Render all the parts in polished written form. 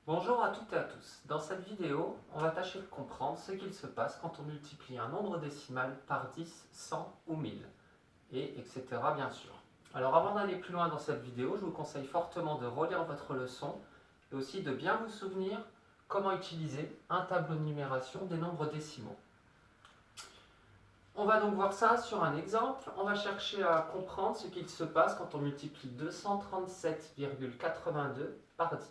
Bonjour à toutes et à tous. Dans cette vidéo, on va tâcher de comprendre ce qu'il se passe quand on multiplie un nombre décimal par 10, 100 ou 1000, et etc. bien sûr. Alors avant d'aller plus loin dans cette vidéo, je vous conseille fortement de relire votre leçon et aussi de bien vous souvenir comment utiliser un tableau de numération des nombres décimaux. On va donc voir ça sur un exemple. On va chercher à comprendre ce qu'il se passe quand on multiplie 237,82 par 10.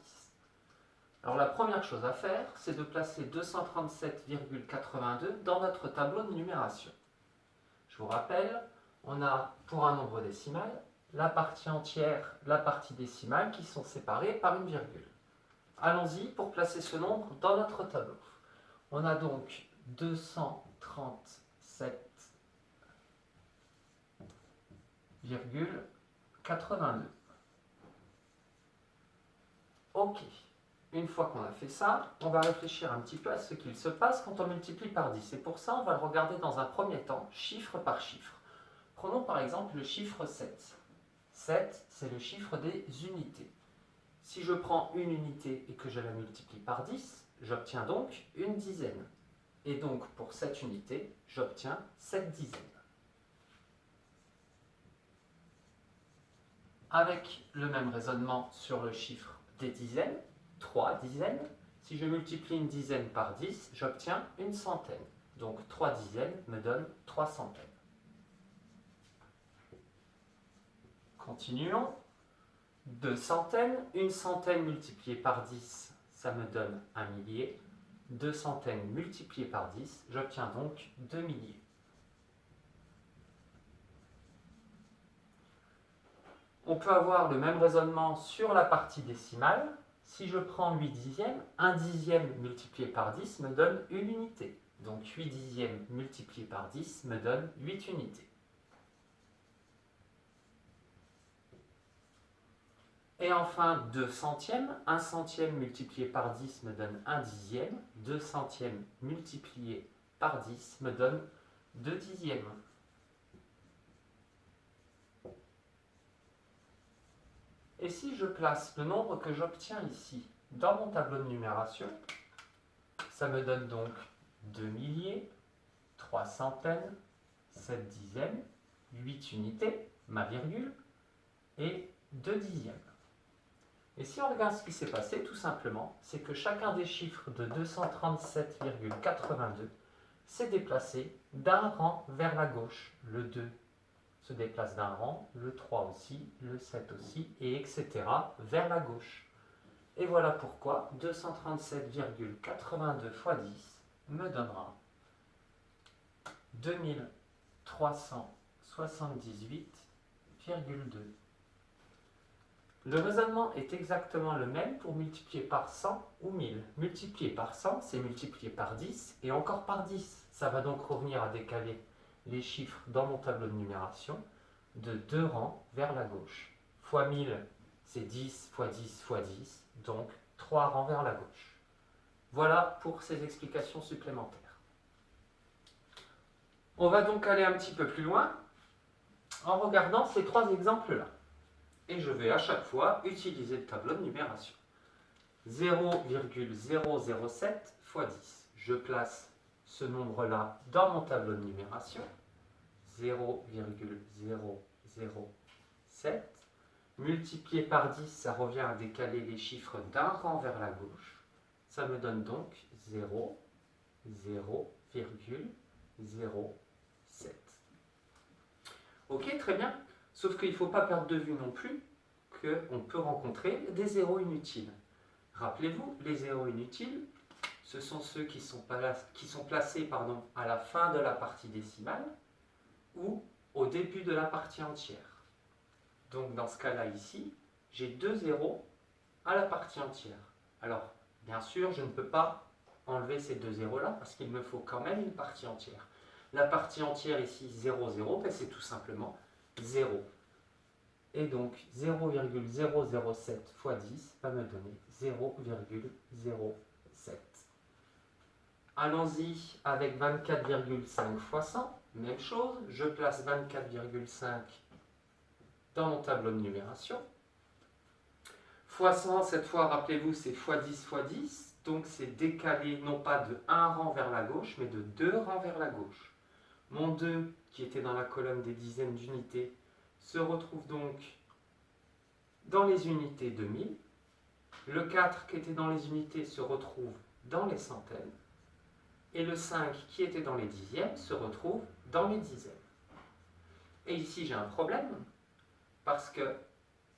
Alors la première chose à faire, c'est de placer 237,82 dans notre tableau de numération. Je vous rappelle, on a pour un nombre décimal la partie entière, la partie décimale qui sont séparées par une virgule. Allons-y pour placer ce nombre dans notre tableau. On a donc 237,82. Ok. Une fois qu'on a fait ça, on va réfléchir un petit peu à ce qu'il se passe quand on multiplie par 10. Et pour ça, on va le regarder dans un premier temps, chiffre par chiffre. Prenons par exemple le chiffre 7. 7, c'est le chiffre des unités. Si je prends une unité et que je la multiplie par 10, j'obtiens donc une dizaine. Et donc pour cette unité, j'obtiens 7 dizaines. Avec le même raisonnement sur le chiffre des dizaines, 3 dizaines. Si je multiplie une dizaine par 10, j'obtiens une centaine. Donc 3 dizaines me donne 3 centaines. Continuons. 2 centaines. Une centaine multipliée par 10, ça me donne un millier. 2 centaines multipliées par 10, j'obtiens donc 2 milliers. On peut avoir le même raisonnement sur la partie décimale. Si je prends 8 dixièmes, 1 dixième multiplié par 10 me donne une unité. Donc 8 dixièmes multiplié par 10 me donne 8 unités. Et enfin 2 centièmes, 1 centième multiplié par 10 me donne 1 dixième. 2 centièmes multiplié par 10 me donne 2 dixièmes. Et si je place le nombre que j'obtiens ici dans mon tableau de numération, ça me donne donc 2 milliers, 3 centaines, 7 dixièmes, 8 unités, ma virgule, et 2 dixièmes. Et si on regarde ce qui s'est passé, tout simplement, c'est que chacun des chiffres de 237,82 s'est déplacé d'un rang vers la gauche. Le 2 se déplace d'un rang, le 3 aussi, le 7 aussi, et etc. vers la gauche. Et voilà pourquoi 237,82 fois 10 me donnera 2378,2. Le raisonnement est exactement le même pour multiplier par 100 ou 1000. Multiplier par 100, c'est multiplier par 10 et encore par 10. Ça va donc revenir à décaler les chiffres dans mon tableau de numération de 2 rangs vers la gauche. Fois 1000, c'est 10 fois 10 fois 10, donc 3 rangs vers la gauche. Voilà pour ces explications supplémentaires. On va donc aller un petit peu plus loin en regardant ces 3 exemples-là. Et je vais à chaque fois utiliser le tableau de numération. 0,007 fois 10. Je place ce nombre-là dans mon tableau de numération. 0,007. Multiplié par 10, ça revient à décaler les chiffres d'un rang vers la gauche. Ça me donne donc 0,007. Ok, très bien. Sauf qu'il ne faut pas perdre de vue non plus qu'on peut rencontrer des zéros inutiles. Rappelez-vous, les zéros inutiles, ce sont ceux qui sont placés à la fin de la partie décimale ou au début de la partie entière. Donc dans ce cas-là ici, j'ai 2 zéros à la partie entière. Alors, bien sûr, je ne peux pas enlever ces 2 zéros-là parce qu'il me faut quand même une partie entière. La partie entière ici, 0, 0, ben c'est tout simplement 0. Et donc 0,007 fois 10 va me donner 0,07. Allons-y avec 24,5 fois 100. Même chose, je place 24,5 dans mon tableau de numération. Fois 100, cette fois, rappelez-vous, c'est fois 10 fois 10. Donc c'est décalé non pas de 1 rang vers la gauche, mais de 2 rangs vers la gauche. Mon 2, qui était dans la colonne des dizaines d'unités, se retrouve donc dans les unités de 1000. Le 4, qui était dans les unités, se retrouve dans les centaines. Et le 5, qui était dans les dixièmes, se retrouve dans les dizaines. Et ici, j'ai un problème, parce que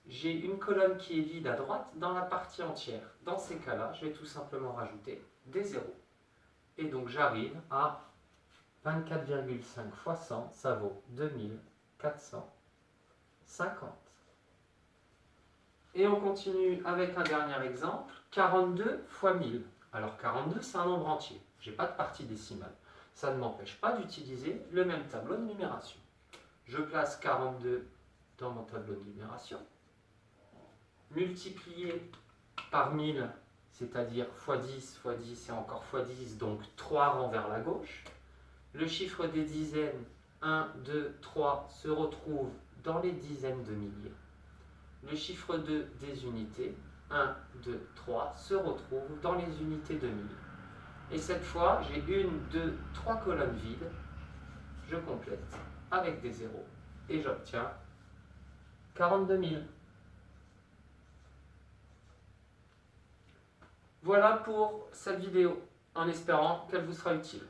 j'ai une colonne qui est vide à droite dans la partie entière. Dans ces cas-là, je vais tout simplement rajouter des zéros. Et donc j'arrive à 24,5 fois 100, ça vaut 2450. Et on continue avec un dernier exemple, 42 fois 1000. Alors 42, c'est un nombre entier, je n'ai pas de partie décimale. Ça ne m'empêche pas d'utiliser le même tableau de numération. Je place 42 dans mon tableau de numération. Multiplié par 1000, c'est-à-dire fois 10 et encore fois 10, donc 3 rangs vers la gauche. Le chiffre des dizaines, 1, 2, 3, se retrouve dans les dizaines de milliers. Le chiffre des unités, 1, 2, 3, se retrouve dans les unités de milliers. Et cette fois, j'ai 1, 2, 3 colonnes vides. Je complète avec des zéros et j'obtiens 42 000. Voilà pour cette vidéo, en espérant qu'elle vous sera utile.